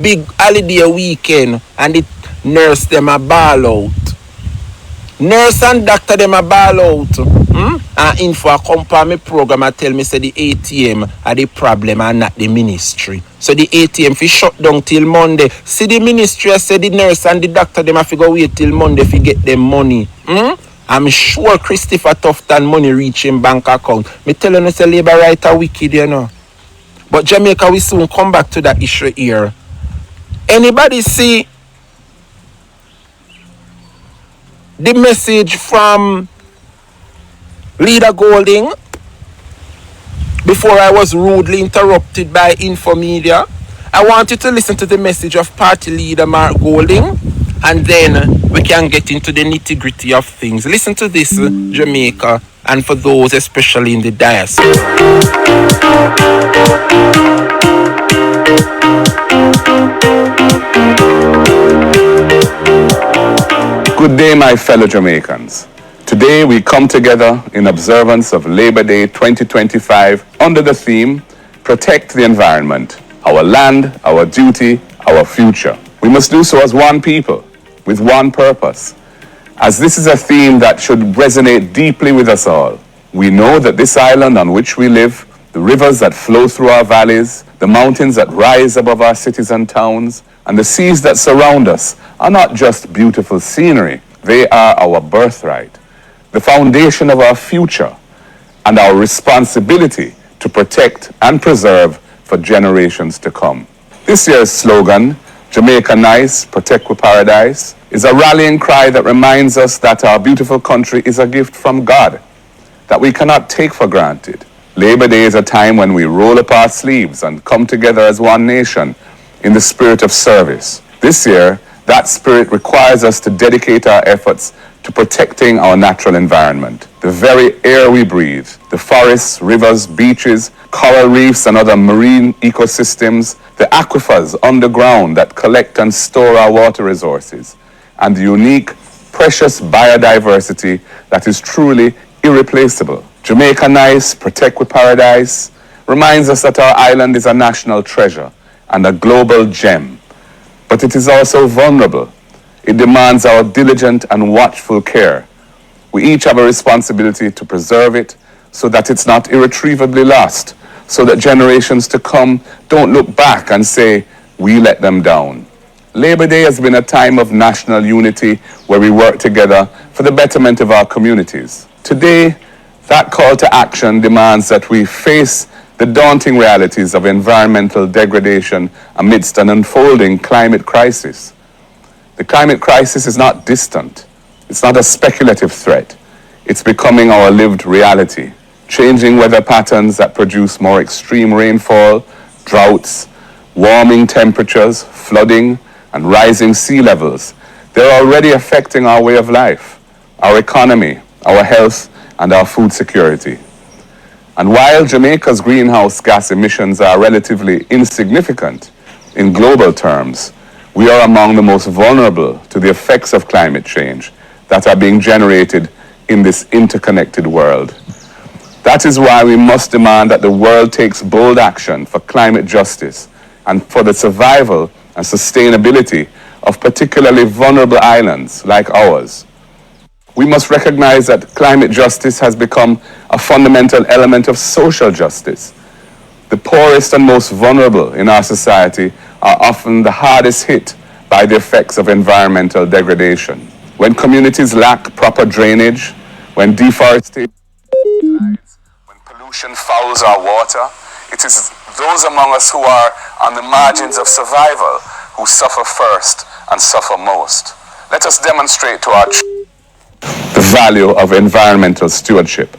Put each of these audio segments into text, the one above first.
big holiday weekend and the nurse them a ball out. Nurse and doctor them a ball out. And info a come for me program and tell me say the ATM are the problem and not the ministry. So the ATM fi shut down till Monday. See the ministry say the nurse and the doctor them have to go wait till Monday fi get them money. I'm sure Christopher Tufton money reach him bank account. Me telling you say Labour right are wicked, you know. But Jamaica we soon come back to that issue here. Anybody see the message from Leader Golding before I was rudely interrupted by Infomedia? I want you to listen to the message of party leader Mark Golding, and then we can get into the nitty-gritty of things. Listen to this, Jamaica, and for those especially in the diaspora. Good day, my fellow Jamaicans. Today we come together in observance of Labor Day 2025 under the theme, Protect the Environment, Our Land, Our Duty, Our Future. We must do so as one people, with one purpose, as this is a theme that should resonate deeply with us all. We know that this island on which we live, the rivers that flow through our valleys, the mountains that rise above our cities and towns, and the seas that surround us are not just beautiful scenery. They are our birthright, the foundation of our future, and our responsibility to protect and preserve for generations to come. This year's slogan, Jamaica Nice, Protect with Paradise, is a rallying cry that reminds us that our beautiful country is a gift from God that we cannot take for granted. Labor Day is a time when we roll up our sleeves and come together as one nation in the spirit of service. This year, that spirit requires us to dedicate our efforts to protecting our natural environment, the very air we breathe, the forests, rivers, beaches, coral reefs, and other marine ecosystems, the aquifers underground that collect and store our water resources, and the unique, precious biodiversity that is truly irreplaceable. Jamaica Nice, Protect with Paradise reminds us that our island is a national treasure and a global gem, but it is also vulnerable. It demands our diligent and watchful care. We each have a responsibility to preserve it so that it's not irretrievably lost, so that generations to come don't look back and say, we let them down. Labor Day has been a time of national unity where we work together for the betterment of our communities. Today, that call to action demands that we face the daunting realities of environmental degradation amidst an unfolding climate crisis. The climate crisis is not distant. It's not a speculative threat. It's becoming our lived reality. Changing weather patterns that produce more extreme rainfall, droughts, warming temperatures, flooding, and rising sea levels. They're already affecting our way of life, our economy, our health, and our food security. And while Jamaica's greenhouse gas emissions are relatively insignificant in global terms, we are among the most vulnerable to the effects of climate change that are being generated in this interconnected world. That is why we must demand that the world takes bold action for climate justice and for the survival and sustainability of particularly vulnerable islands like ours. We must recognize that climate justice has become a fundamental element of social justice. The poorest and most vulnerable in our society are often the hardest hit by the effects of environmental degradation. When communities lack proper drainage, when deforestation subsides, when pollution fouls our water, it is those among us who are on the margins of survival who suffer first and suffer most. Let us demonstrate to our the value of environmental stewardship.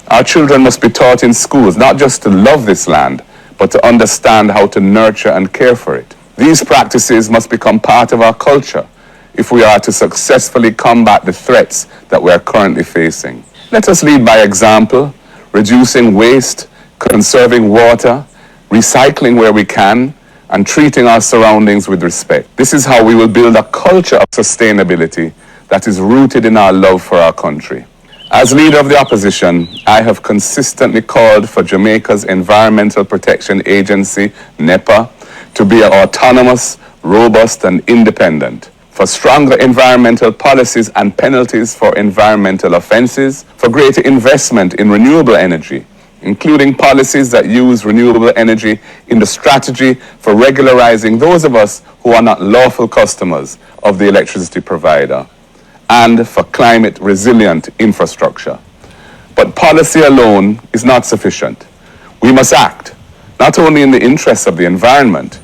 Our children must be taught in schools not just to love this land, but to understand how to nurture and care for it. These practices must become part of our culture if we are to successfully combat the threats that we are currently facing. Let us lead by example, reducing waste, conserving water, recycling where we can, and treating our surroundings with respect. This is how we will build a culture of sustainability that is rooted in our love for our country. As leader of the opposition, I have consistently called for Jamaica's Environmental Protection Agency, NEPA, to be autonomous, robust, and independent, for stronger environmental policies and penalties for environmental offenses, for greater investment in renewable energy, including policies that use renewable energy in the strategy for regularizing those of us who are not lawful customers of the electricity provider, and for climate resilient infrastructure. But policy alone is not sufficient. We must act, not only in the interests of the environment,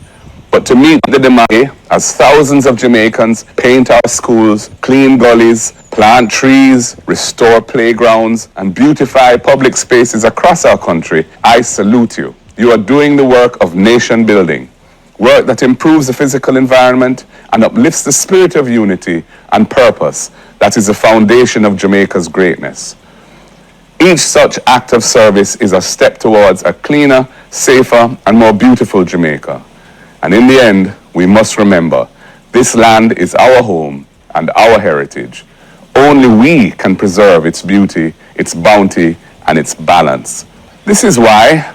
but to meet the demand as thousands of Jamaicans paint our schools, clean gullies, plant trees, restore playgrounds, and beautify public spaces across our country. I salute you. You are doing the work of nation building, work that improves the physical environment and uplifts the spirit of unity and purpose that is the foundation of Jamaica's greatness. Each such act of service is a step towards a cleaner, safer, and more beautiful Jamaica. And in the end, we must remember, this land is our home and our heritage. Only we can preserve its beauty, its bounty, and its balance. This is why,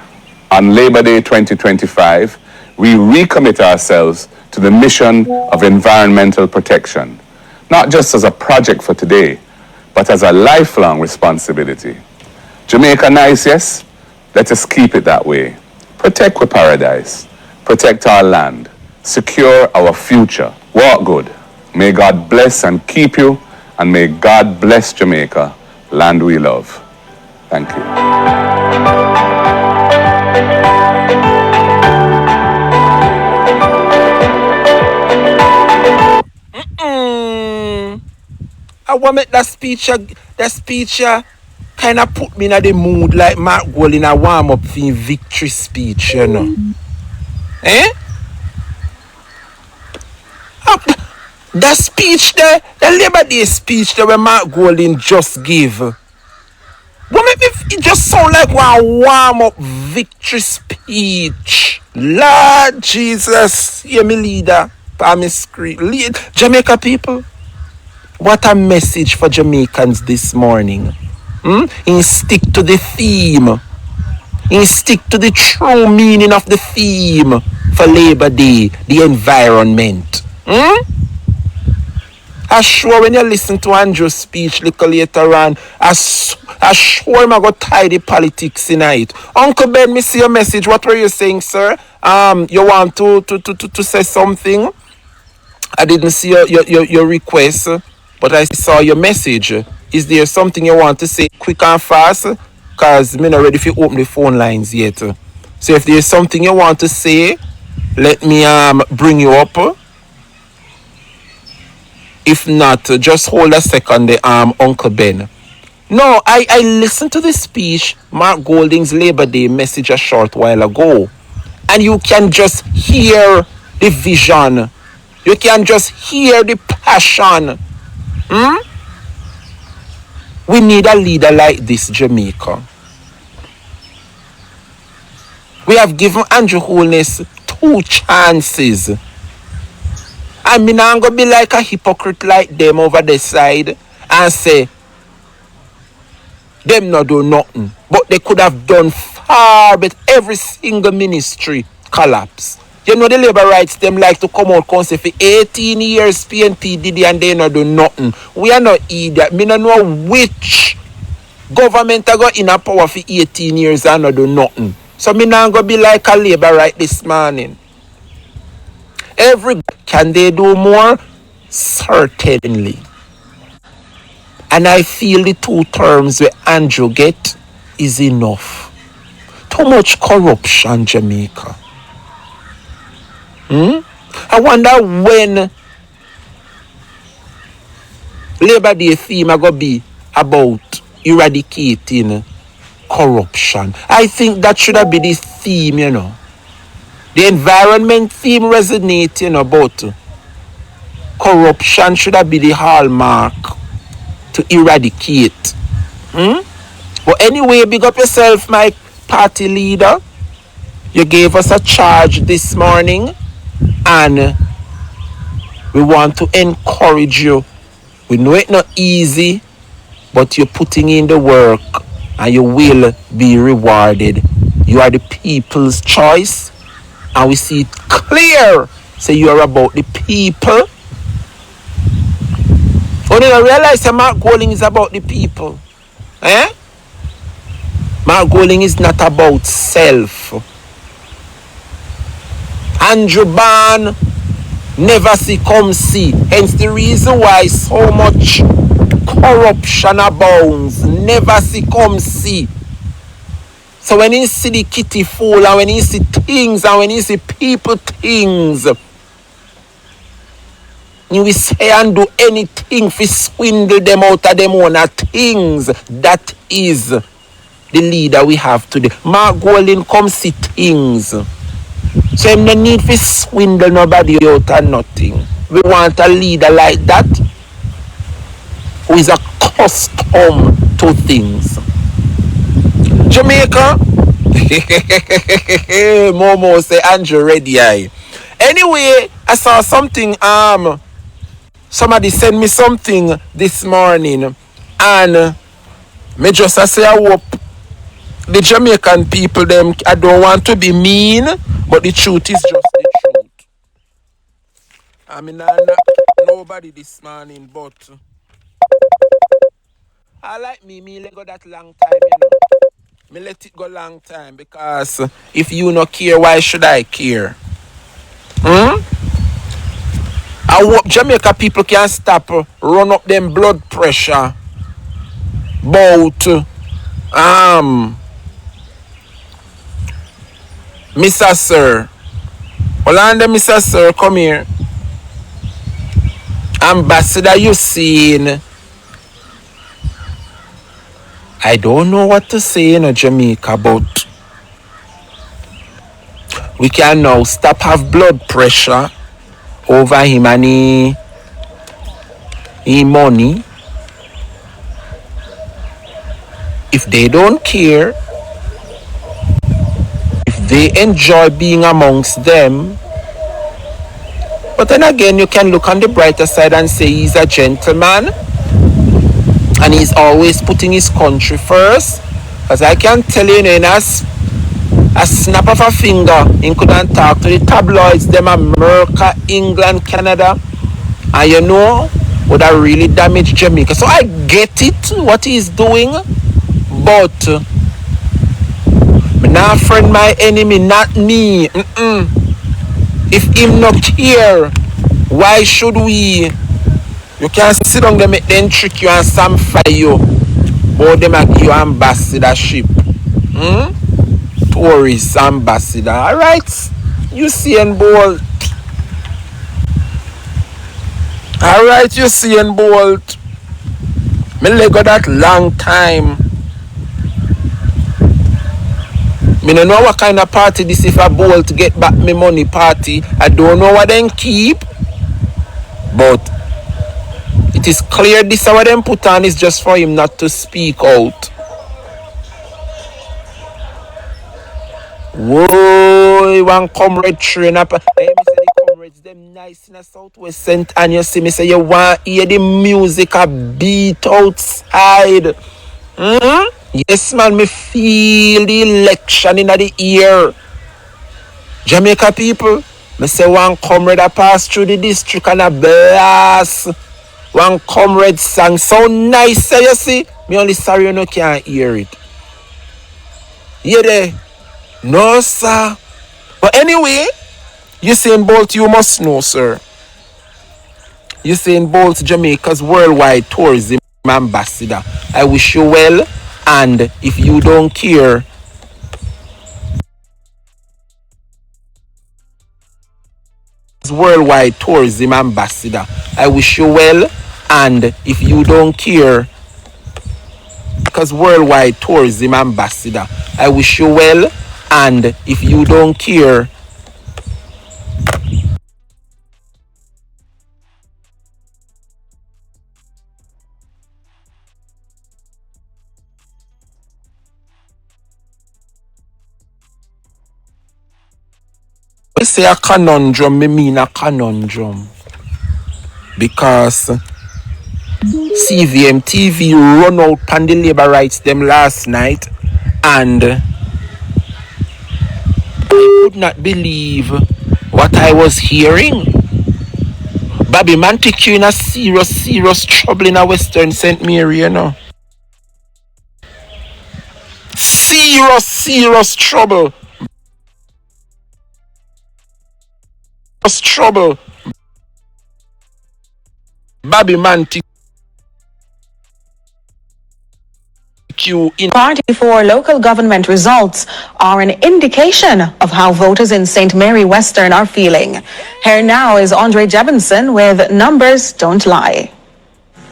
on Labor Day 2025, we recommit ourselves to the mission of environmental protection, not just as a project for today, but as a lifelong responsibility. Jamaica nice, yes? Let us keep it that way. Protect our paradise. Protect our land. Secure our future. Walk good. May God bless and keep you, and may God bless Jamaica, land we love. Thank you. I want to make that speech kind of put me in the mood like Mark Gold in a warm-up for victory speech, you know. The speech there, the Labor Day speech there where Mark Golding just give. What make me it just sound like one warm-up victory speech. Lord Jesus, hear me leader, on me screen. Lead Jamaica people. What a message for Jamaicans this morning. He stick to the theme. He stick to the true meaning of the theme for Labor Day, the environment. I'm sure when you listen to Andrew's speech little later on, I'm sure I'm going to tie the politics tonight. Uncle Ben, me see your message. What were you saying, sir? You want to say something? I didn't see your request, but I saw your message. Is there something you want to say quick and fast? Because I'm not ready to open the phone lines yet. So if there's something you want to say, let me bring you up. If not, just hold a second, Uncle Ben. No, I listened to the speech, Mark Golding's Labor Day message a short while ago. And you can just hear the vision. You can just hear the passion. We need a leader like this, Jamaica. We have given Andrew Holness 2 chances. And me not gonna be like a hypocrite like them over the side and say them not do nothing. But they could have done far, but every single ministry collapse. You know the labor rights them like to come out and say for 18 years PNP did it and they not do nothing. We are not idiot. Me not know which government I got in a power for 18 years and not do nothing. So me not gonna be like a labor right this morning. Can they do more? Certainly. And I feel the 2 terms where Andrew get is enough. Too much corruption, Jamaica. I wonder when Labor Day theme are going to be about eradicating corruption. I think that should have been the theme, you know. The environment theme resonating about corruption should have been the hallmark to eradicate. But anyway, big up yourself, my party leader. You gave us a charge this morning and we want to encourage you. We know it's not easy, but you're putting in the work and you will be rewarded. You are the people's choice. And we see it clear. Say you are about the people. Oh, you don't realize that Mark Golding is about the people. Eh? Mark Golding is not about self. Andrew Ban never see come see. Hence the reason why so much corruption abounds. Never see come see. So when you see the kitty fool and when you see things and when you see people things, you will say and do anything to swindle them out of them own things. That is the leader we have today. Mark Golding come see things. So him no need to swindle nobody out of nothing. We want a leader like that who is accustomed to things. Jamaica. Momo say Andrew ready eye. Anyway, I saw something. Somebody sent me something this morning, and me just say I hope the Jamaican people them. I don't want to be mean, but the truth is just the truth. I mean, I not nobody this morning, but I like me let go that long time, you know. Me let it go long time because if you no care, why should I care? I hope Jamaica people can stop run up them blood pressure about Mr. Sir. Orlando, Mr. Sir, come here. Ambassador, you seen? I don't know what to say in Jamaica, but we can now stop have blood pressure over him and he money. If they don't care, if they enjoy being amongst them. But then again, you can look on the brighter side and say he's a gentleman and he's always putting his country first. Because I can tell you, in a snap of a finger, he couldn't talk to the tabloids, them America, England, Canada, and you know, would have really damaged Jamaica. So I get it, what he's doing, but me not friend my enemy, not me. If him not care, why should we? You can sit down there, make them trick you and samfire you, but them give you ambassadorship. Tourist ambassador. Alright? You see and Bolt. Alright, you see and Bolt. Me let go that long time. Me don't know what kind of party this if a Bolt get back me money party. I don't know what them keep. But it is clear this what them put on is just for him not to speak out. Whoa, one comrade train up. Hey, me say the comrades them nice in the Southwest St. And you see me say you want hear the music a beat outside. Yes man, me feel the election in the ear. Jamaica people, me say one comrade a pass through the district and a blast. One comrade sang so nice, you see. Me only sorry you no can't hear it. Hear there? No, sir. But anyway, Usain Bolt, you must know, sir. Usain Bolt, Jamaica's worldwide tourism ambassador. I wish you well, and if you don't care, worldwide tourism ambassador. I wish you well, and if you don't care, because worldwide tourism ambassador. I wish you well. And if you don't care, I say a conundrum, me mean a conundrum. Because CVM TV run out on the labor rights them last night, and I could not believe what I was hearing, Bobby Montague in a serious trouble in a Western St. Mary, you know. Serious trouble. Trouble. Bobby Montague in Party for local government results are an indication of how voters in St. Mary Western are feeling. Here now is Andre Jebinson with Numbers Don't Lie.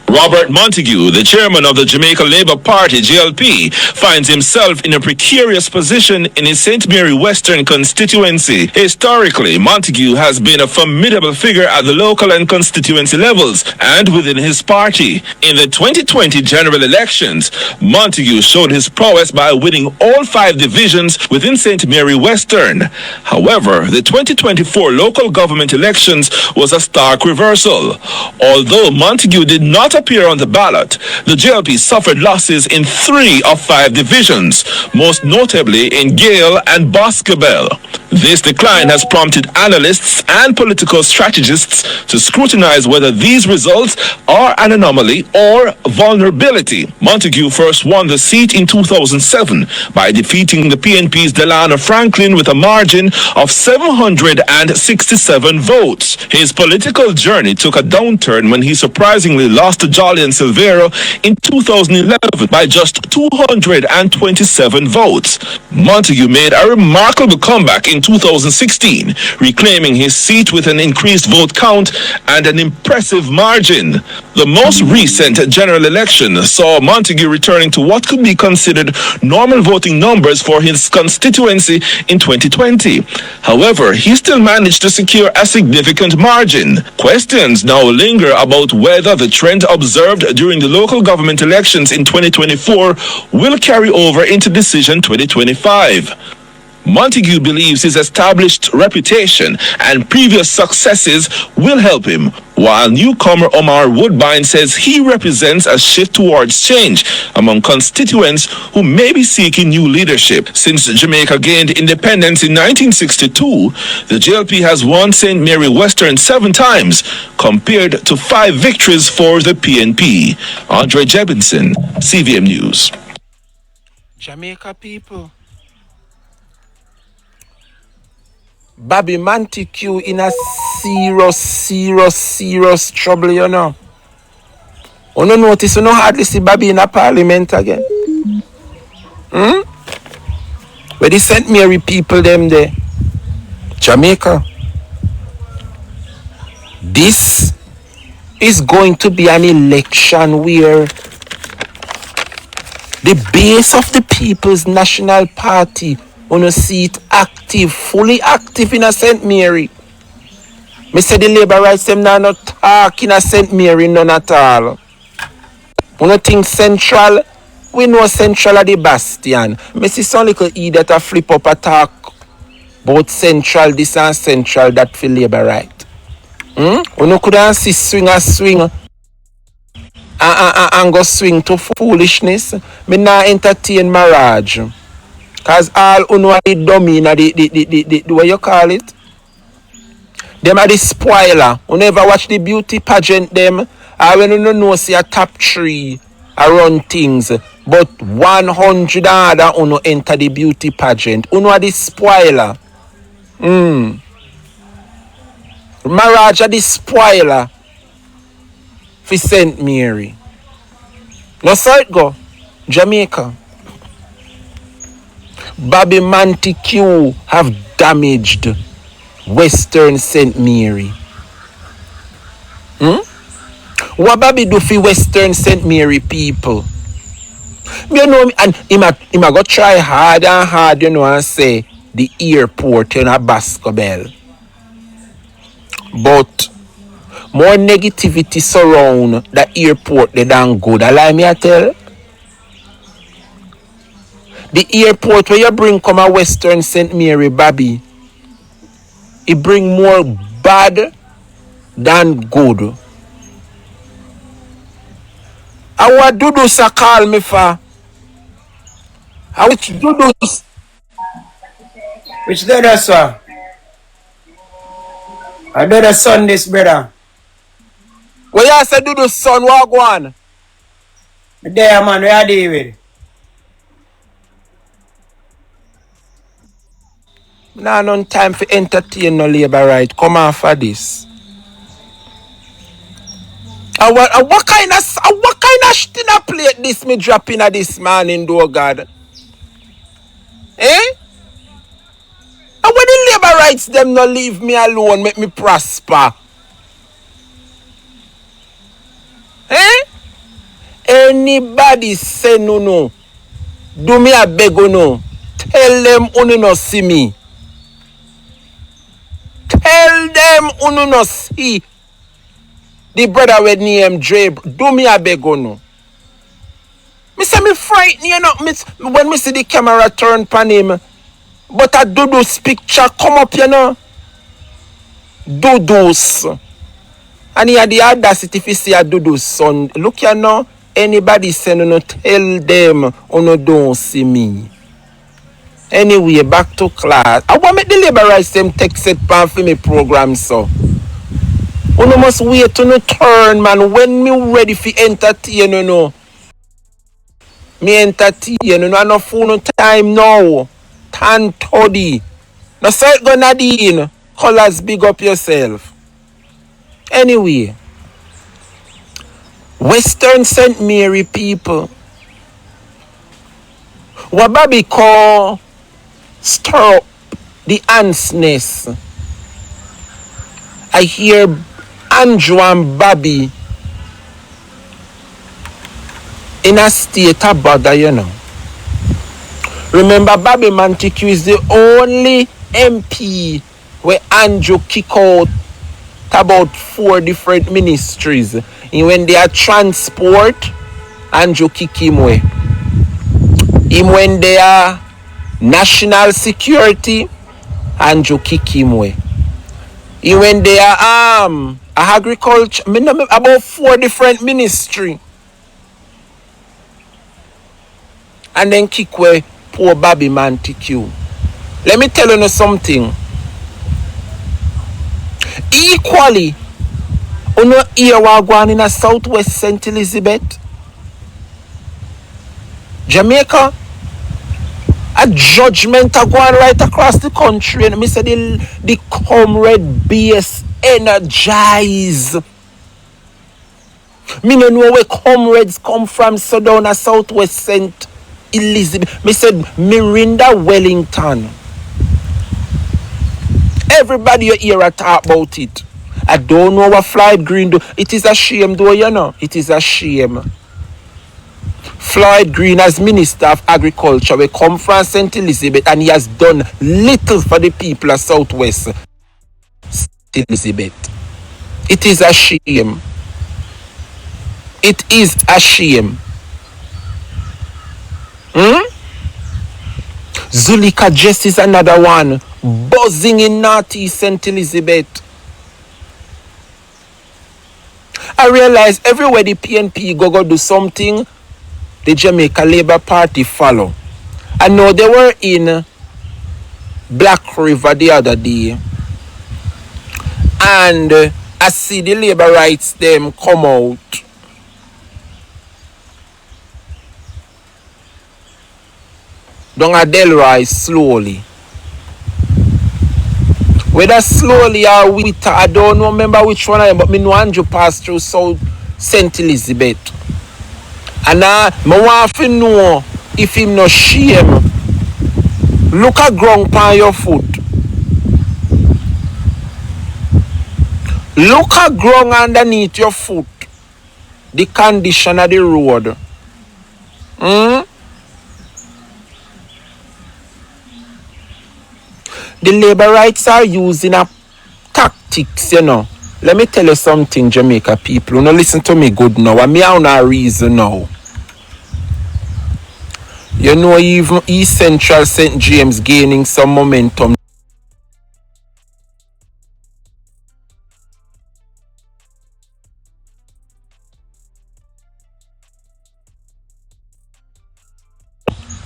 Robert Montague, the chairman of the Jamaica Labour Party, JLP, finds himself in a precarious position in his St. Mary Western constituency. Historically, Montague has been a formidable figure at the local and constituency levels and within his party. In the 2020 general elections, Montague showed his prowess by winning all 5 divisions within St. Mary Western. However, the 2024 local government elections was a stark reversal. Although Montague did not appear on the ballot, the JLP suffered losses in 3 of 5 divisions, most notably in Gale and Boscobel. This decline has prompted analysts and political strategists to scrutinize whether these results are an anomaly or vulnerability. Montague first won the seat in 2007 by defeating the PNP's Delano Franklin with a margin of 767 votes. His political journey took a downturn when he surprisingly lost to Jolly and Silvero in 2011 by just 227 votes. Montague made a remarkable comeback in 2016, reclaiming his seat with an increased vote count and an impressive margin. The most recent general election saw Montague returning to what could be considered normal voting numbers for his constituency in 2020. However, he still managed to secure a significant margin. Questions now linger about whether the trend observed during the local government elections in 2024 will carry over into decision 2025. Montague believes his established reputation and previous successes will help him, while newcomer Omar Woodbine says he represents a shift towards change among constituents who may be seeking new leadership. Since Jamaica gained independence in 1962, the JLP has won St. Mary Western 7 times, compared to 5 victories for the PNP. Andre Jebinson, CVM News. Jamaica people. Bobby Montague in a serious trouble, you know. You no notice, you no hardly see Bobby in a parliament again. Where the St. Mary people them there. Jamaica. This is going to be an election where the base of the People's National Party wanna see it active, fully active in a St. Mary. Me say the Labour rights them now not talk in a St. Mary none at all. Wanna think Central? We know Central are the bastion. Me see some little idiot a flip up a talk about Central this and Central that for Labour right. Uno could see swing and go swing to foolishness. Me not entertain marriage. Cause all uno are the dummy in the what you call it? Them are the spoiler. You never watch the beauty pageant them. Or when you know see a top 3 around things. But 100 other uno enter the beauty pageant. Uno are the spoiler. Marriage are the spoiler for St. Mary. No so it go. Jamaica. Bobby Montague have damaged Western St. Mary. What Bobby do for Western St. Mary people? You know, and him a go try hard and hard, you know, and say the airport in a Boscobel. But more negativity surround the airport than good. Allow me to tell. The airport where you bring come a Western St. Mary, Bobby, it bring more bad than good. And what do those call me for? Which do those? Which there, sir? I do the son this, brother. What you say do the son, what go on? There, man, where are David? Nah, no time for entertain no labor right. Come on for this. What kind of shit in a plate this me drop in a this morning, though, God? Eh? And when the labor rights them no leave me alone, make me prosper. Eh? Anybody say no, do me a beg no. Tell them unu no see me. Tell them unu no see the brother with name DREBRIAN. Do me a beg no. Me say me frightened, you know, when me see the camera turn pan him. But a Dudu's picture come up, you know. Dudu's. And he had the audacity if you see a Dudu's son. Look, you know, anybody say no, tell them, oh no, don't see me. Anyway, back to class. I want to make the labor rights them take set pan for me program, so. You no must wait to no turn, man. When me ready for entertain, you know. Me entertain, you know, I no fool no time now. 10:30. Now start gonna in. Colors, big up yourself. Anyway. Western St. Mary people. What Bobby call stir up the antsness. I hear Andrew and Bobby in a state of bother, you know. Remember, Bobby Montague is the only MP where Andrew kick out about 4 different ministries. And when they are transport, Andrew kick him away. When they are national security, Andrew kick him away. When they are agriculture, about 4 different ministry. And then kick away poor Bobby Montague. Let me tell you something. Equally, you know here we're going in a southwest St. Elizabeth, Jamaica. A judgment are going right across the country. And I say the comrade base energize. Me no know where comrades come from, so down a southwest St. Elizabeth. Me said Mirinda Wellington. Everybody you hear talk about it. I don't know what Floyd Green do. It is a shame though, you know. It is a shame. Floyd Green as Minister of Agriculture will come from St. Elizabeth and he has done little for the people of Southwest St. Elizabeth. It is a shame. It is a shame. Zulika Jess is another one. Buzzing in Northeast St. Elizabeth. I realize everywhere the PNP go do something, the Jamaica Labour Party follow. I know they were in Black River the other day. And I see the Labour rights them come out. Down a Delroy slowly. Whether slowly or with, I don't remember which one I am, but me know Andrew passed through South St. Elizabeth. And I want to know if him no shame. Look at ground on your foot. Look at ground underneath your foot. The condition of the road. The labor rights are using a tactics, you know. Let me tell you something, Jamaica people. You know, listen to me good now. I mean, I have no reason now. You know, even East Central St. James gaining some momentum.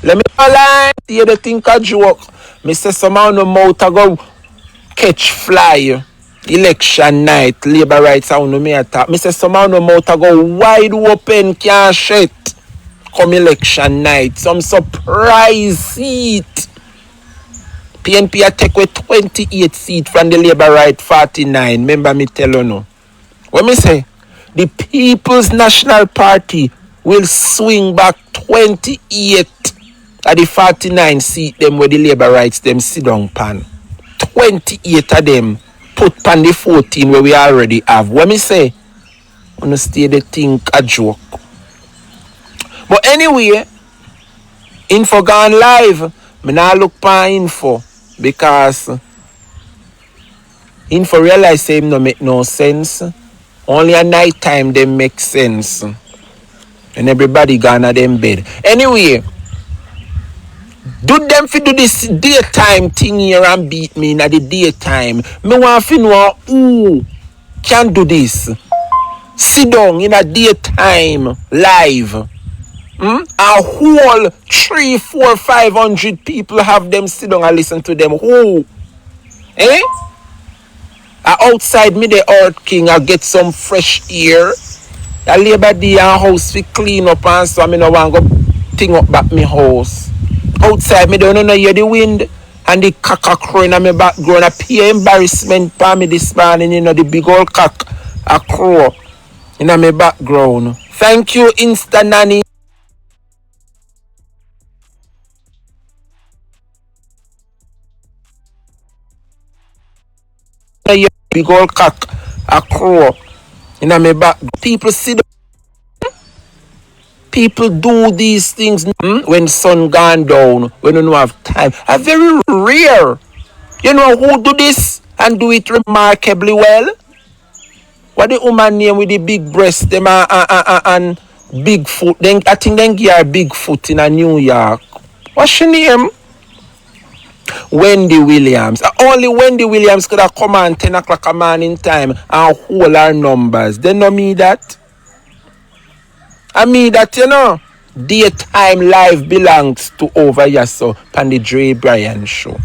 Let me lie. You think I joke. Me say somehow no mouth I go catch fly. Election night, labor rights I no me attack. Me say somehow no mouth go wide open, can't shut. Come election night, some surprise seat. PNP a take away 28 seats from the labor right 49. Remember me tell you no. What me say? The People's National Party will swing back 28 at the 49 seat them where the labor rights them sit down pan. 28 of them put pan the 14 where we already have. What me say? Wanna stay the think a joke. But anyway, info gone live. Me now look pan info because info realize say him no make no sense. Only at night time they make sense. And everybody gone at them bed. Anyway, do them fi do this daytime thing here and beat me in the daytime. Me want fi know who can do this. Sit down in a daytime live. A whole 300, 400, 500 people have them sit down and listen to them. Who? Eh? Outside me the earth king, I get some fresh air. I labor day and house fi clean up and so I no want go thing up back me house. Outside me don't know hear the wind and the cock crowing in my background. I pay embarrassment for me this morning, you know, the big old cock a crow in my background. Thank you, Insta Nanny. Big old cock a crow in my back. People see the people do these things when sun gone down, when you don't have time. Are very rare. You know who do this and do it remarkably well? What the woman name with the big breast them and big foot? Then I think they give her big foot in New York. What's she name? Wendy Williams. Only Wendy Williams could have come on 10 o'clock a morning time and hold her numbers. They know me that. I mean that, you know. Daytime live belongs to over here so on the DREBRIAN show.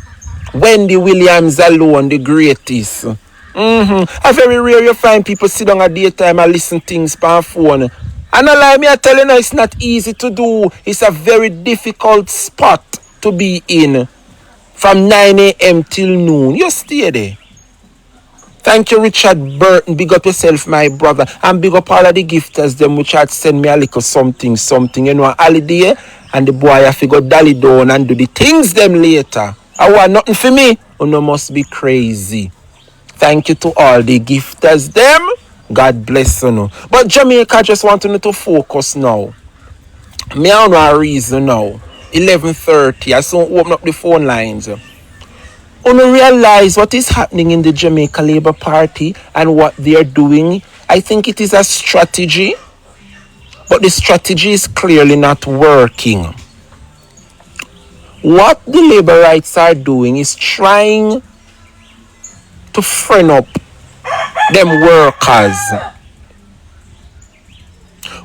Wendy Williams alone, the greatest. A very rare you find people sit down at daytime and listen things per phone. And I lie me, I tell you now, it's not easy to do. It's a very difficult spot to be in. From 9 a.m. till noon. You stay there. Thank you, Richard Burton. Big up yourself, my brother. And big up all of the gifters, them which had send me a little something. You know, a holiday. And the boy have to go dolly down and do the things them later. I want nothing for me. Oh, no, must be crazy. Thank you to all the gifters, them. God bless you. Know. But Jamaica just want to focus now. Me I don't know a reason now. 11:30. I soon open up the phone lines. You realize what is happening in the Jamaica Labour Party and what they are doing. I think it is a strategy, but the strategy is clearly not working. What the Labour Rights are doing is trying to friend up them workers.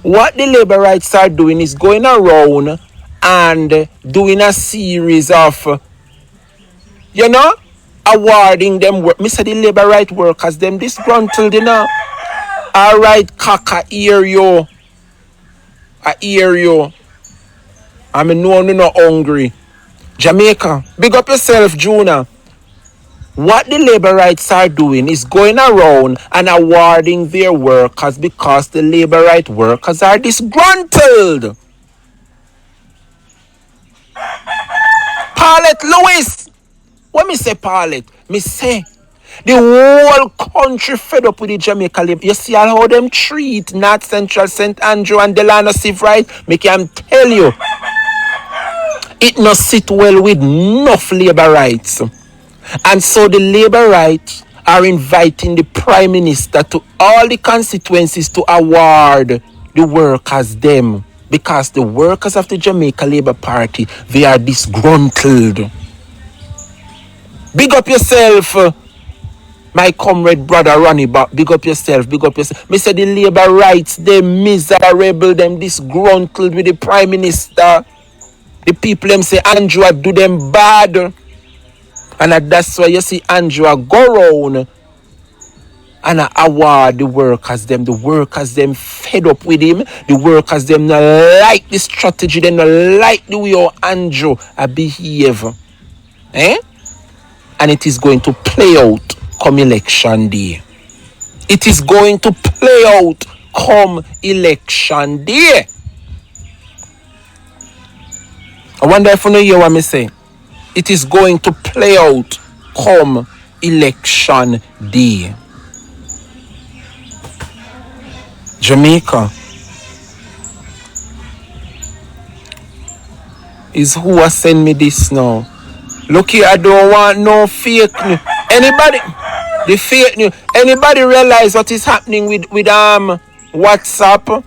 What the Labour Rights are doing is going around and doing a series of, you know, awarding them work. Me say the labor right workers, them disgruntled, you know. Alright, cock, I hear you. I hear you. I mean, no, I'm not hungry. Jamaica, big up yourself, Juna. What the labor rights are doing is going around and awarding their workers because the labor right workers are disgruntled. Paulette Lewis. What me say, Paulette? Me say, the whole country fed up with the Jamaica Labor. You see how them treat North Central, St. Andrew and Delano Civ right? Me can tell you, it not sit well with enough labor rights. And so the labor rights are inviting the Prime Minister to all the constituencies to award the workers them. Because the workers of the Jamaica Labour Party, they are disgruntled. Big up yourself, my comrade brother Ronnie Back. Big up yourself, big up yourself. Me say the Labour rights, they miserable, them disgruntled with the Prime Minister. The people them say Andrew do them bad. And that's why you see Andrew go round and I award the workers them. The workers them fed up with him. The workers them not like the strategy. They not like the way how Andrew behave. And it is going to play out come election day. It is going to play out come election day. I wonder if you know hear what I say. It is going to play out come election day. Jamaica is who has sent me this now. Look here, I don't want no fake news. Anybody, the fake news. Anybody realize what is happening with WhatsApp?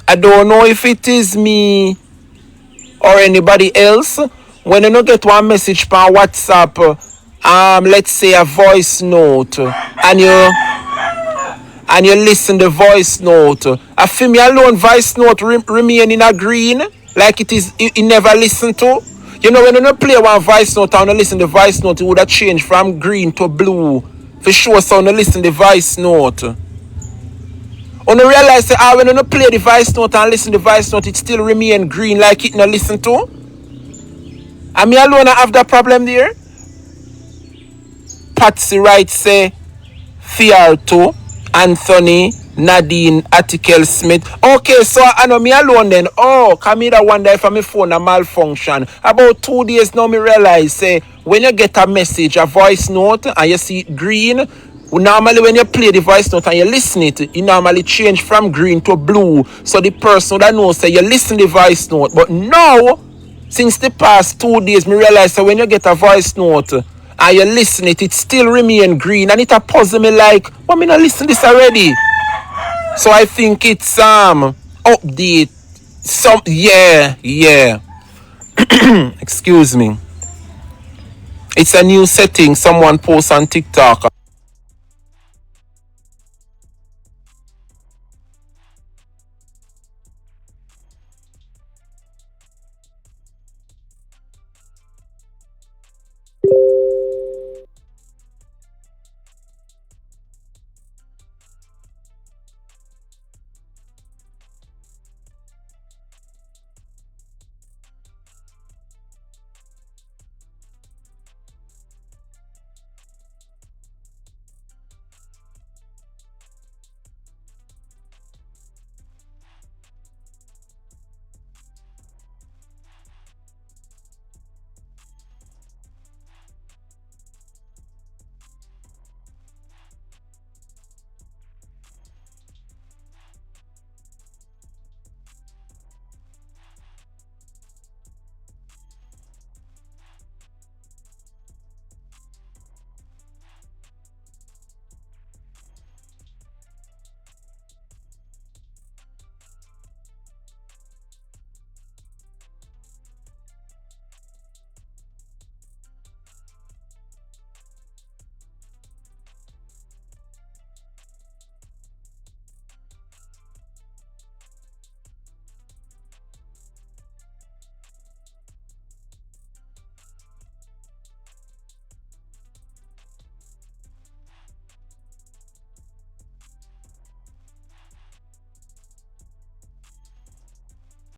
I don't know if it is me or anybody else. When you don't get one message from WhatsApp, let's say a voice note, and you listen the voice note. I feel me alone voice note remain in a green, like it is you never listen to. You know, when you don't play one voice note and you listen the voice note, it would have changed from green to blue. For sure, so you listen the voice note. When you realize that when you don't play the voice note and listen the voice note, it still remain green like it not listen to. And me alone I have that problem there. Patsy Wright say, Fiarto, Anthony, Nadine, Article Smith. Okay, so I know me alone then. Oh, come here, I wonder if my phone a malfunction. About 2 days now, me realize, say, when you get a message, a voice note, and you see it green, normally when you play the voice note and you listen it normally change from green to blue. So the person that knows, say, you listen the voice note. But now, since the past 2 days, me realize that when you get a voice note, and you listen it still remain green, and it a puzzle me like, why me not listen this already? So I think it's update some yeah. Excuse me. It's a new setting someone posts on TikTok.